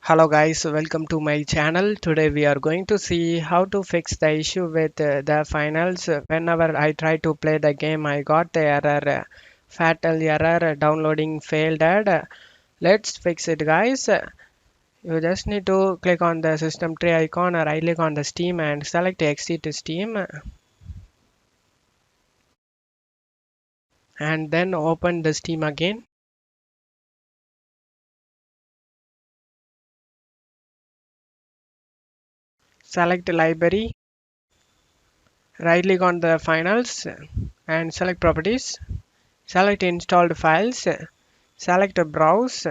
Hello guys, welcome to my channel. Today we are going to see how to fix the issue with the finals. Whenever I try to play the game, I got the error, fatal error, downloading failed ad. Let's fix it guys. You just need to click on the system tray icon or right click on the Steam and select exit to Steam and then open the Steam again. Select library, right click on the finals and select properties. Select installed files. Select browse.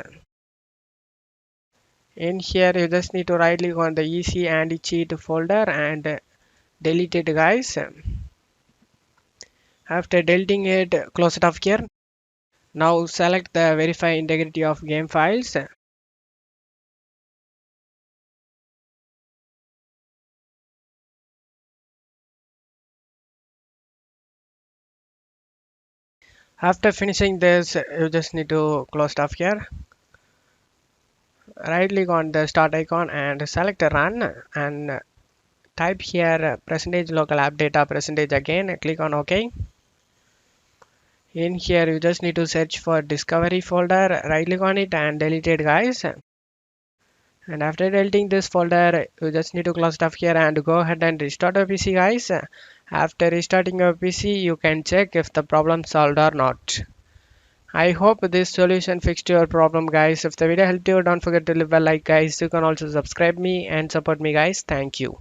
In here you just need to right click on the EC anti-cheat folder and delete it guys. After deleting it, close it off here. Now select the verify integrity of game files. After finishing this, you just need to close it off here. Right click on the start icon and select run and type here percentage local app data percentage again. Click on OK. In here you just need to search for discovery folder, right click on it and delete it guys. And after deleting this folder, you just need to close stuff here and go ahead and restart your PC guys. After restarting your PC, you can check if the problem solved or not. I hope this solution fixed your problem guys. If the video helped you, don't forget to leave a like guys. You can also subscribe me and support me guys. Thank you.